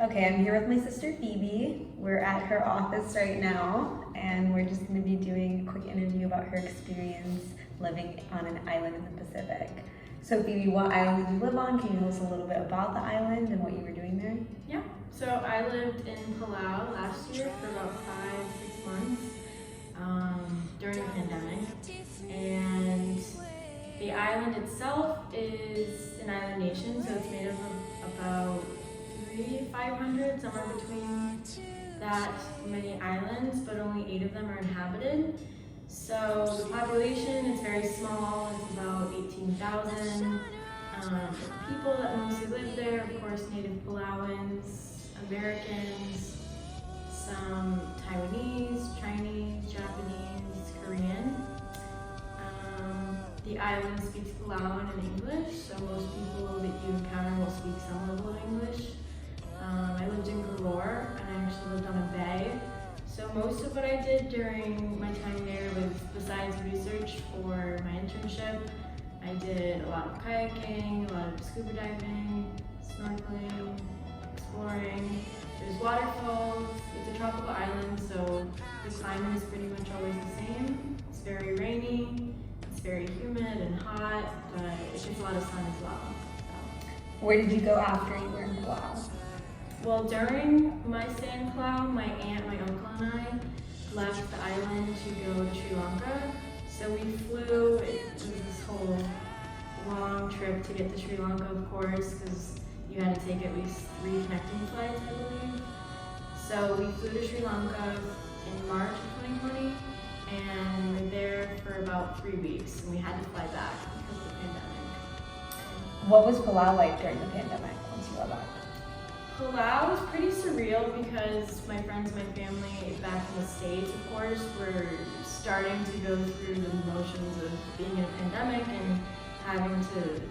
Okay, I'm here with my sister Phoebe. We're at her office right now, and we're just going to be doing a quick interview about her experience living on an island in the Pacific. So Phoebe, what island did you live on? Can you tell us a little bit about the island and what you were doing there? Yeah, so I lived in Palau last year for about 5-6 months during the pandemic, and the island itself is an island nation, so it's made up of about 300-500, somewhere between that many islands, but only 8 of them are inhabited. So the population is very small, it's about 18,000. People that mostly live there, of course, native Palauans, Americans, some Taiwanese, Chinese, Japanese, Korean. The island speaks Palauan and English, so most people that you encounter will speak some level of English. I lived in Galore, and I actually lived on a bay. So most of what I did during my time there was, besides research for my internship, I did a lot of kayaking, a lot of scuba diving, snorkeling, exploring. There's waterfalls. It's a tropical island, so the climate is pretty much always the same. It's very rainy, it's very humid and hot, but it gets a lot of sun as well. Where did you go after you were in Palau? Well, during my stay in Palau, my aunt, my uncle, and I left the island to go to Sri Lanka. So we flew, it was this whole long trip to get to Sri Lanka, of course, because you had to take at least 3 connecting flights, I believe. So we flew to Sri Lanka in March of 2020, and we were there for about 3 weeks, and we had to fly back because of the pandemic. What was Palau like during the pandemic once you got back? Palau was pretty surreal because my friends and my family back in the States, of course, were starting to go through the motions of being in a pandemic and having to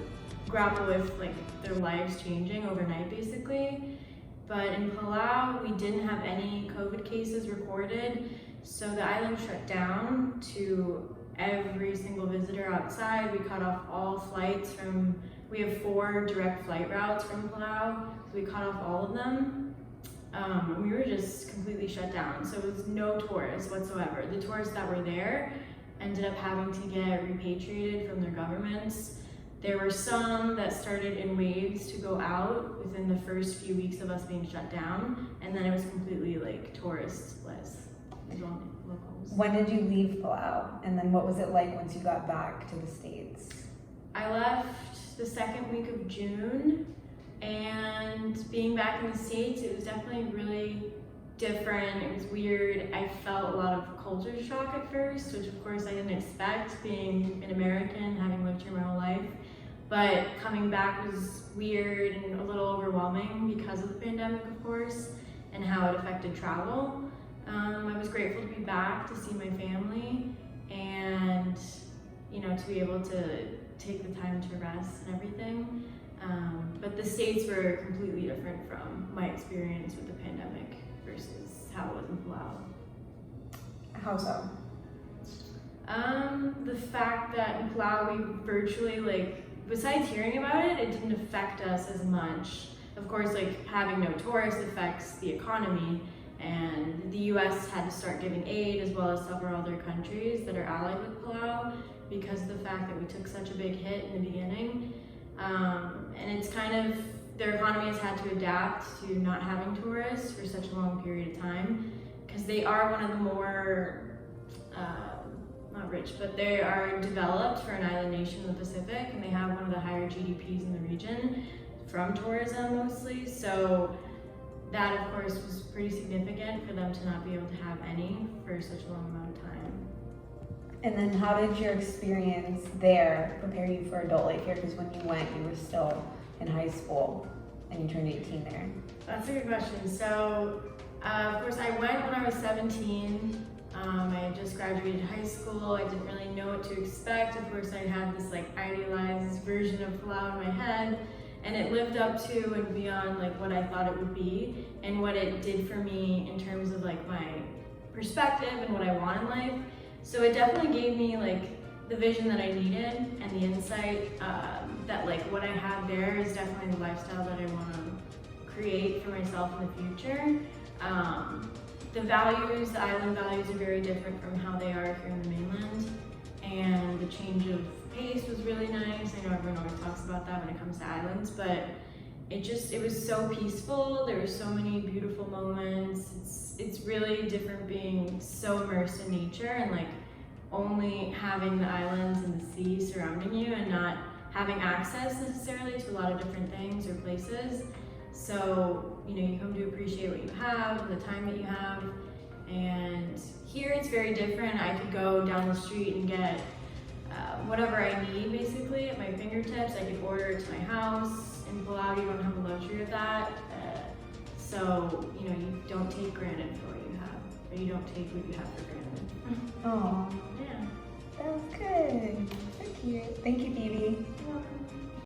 grapple with like their lives changing overnight basically. But in Palau, we didn't have any COVID cases recorded, so the island shut down to every single visitor outside. We cut off all flights from, we have 4 direct flight routes from Palau, so we cut off all of them. We were just completely shut down, so it was no tourists whatsoever. The tourists that were there ended up having to get repatriated from their governments. There were some that started in waves to go out within the first few weeks of us being shut down, and then it was completely like tourist-less. Locals. When did you leave Palau? And then what was it like once you got back to the States? I left the 2nd week of June, and being back in the States, it was definitely really different. It was weird. I felt a lot of culture shock at first, which of course I didn't expect, being an American, having lived here my whole life. But coming back was weird and a little overwhelming because of the pandemic, of course, and how it affected travel. I was grateful to be back, to see my family, and to be able to take the time to rest and everything. But the States were completely different from my experience with the pandemic versus how it was in Palau. How so? The fact that in Palau we virtually, besides hearing about it, it didn't affect us as much. Of course, having no tourists affects the economy, and the US had to start giving aid, as well as several other countries that are allied with Palau, because of the fact that we took such a big hit in the beginning. And it's their economy has had to adapt to not having tourists for such a long period of time, because they are one of the more, not rich, but they are developed for an island nation in the Pacific, and they have one of the higher GDPs in the region from tourism mostly. So that, of course, was pretty significant for them to not be able to have any for such a long amount of time. And then how did your experience there prepare you for adult life here? Because when you went, you were still in high school and you turned 18 there. That's a good question. So, of course, I went when I was 17. I had just graduated high school. I didn't really know what to expect. Of course, I had this idealized version of Palau in my head, and it lived up to and beyond what I thought it would be and what it did for me in terms of my perspective and what I want in life. So it definitely gave me the vision that I needed and the insight that what I have there is definitely the lifestyle that I want to create for myself in the future. The values, the island values are very different from how they are here in the mainland, and the change of pace was really nice. I know everyone always talks about that when it comes to islands, but it was so peaceful. There were so many beautiful moments. It's really different being so immersed in nature and like only having the islands and the sea surrounding you and not having access necessarily to a lot of different things or places. So, you know, you come to appreciate what you have, the time that you have. And here it's very different. I could go down the street and get whatever I need basically at my fingertips. I could order it to my house. In Palau, you don't have the luxury of that. So, you know, you don't take granted for what you have, but you don't take what you have for granted. Oh, Yeah. that was good. So cute. Thank you, Phoebe. You're welcome.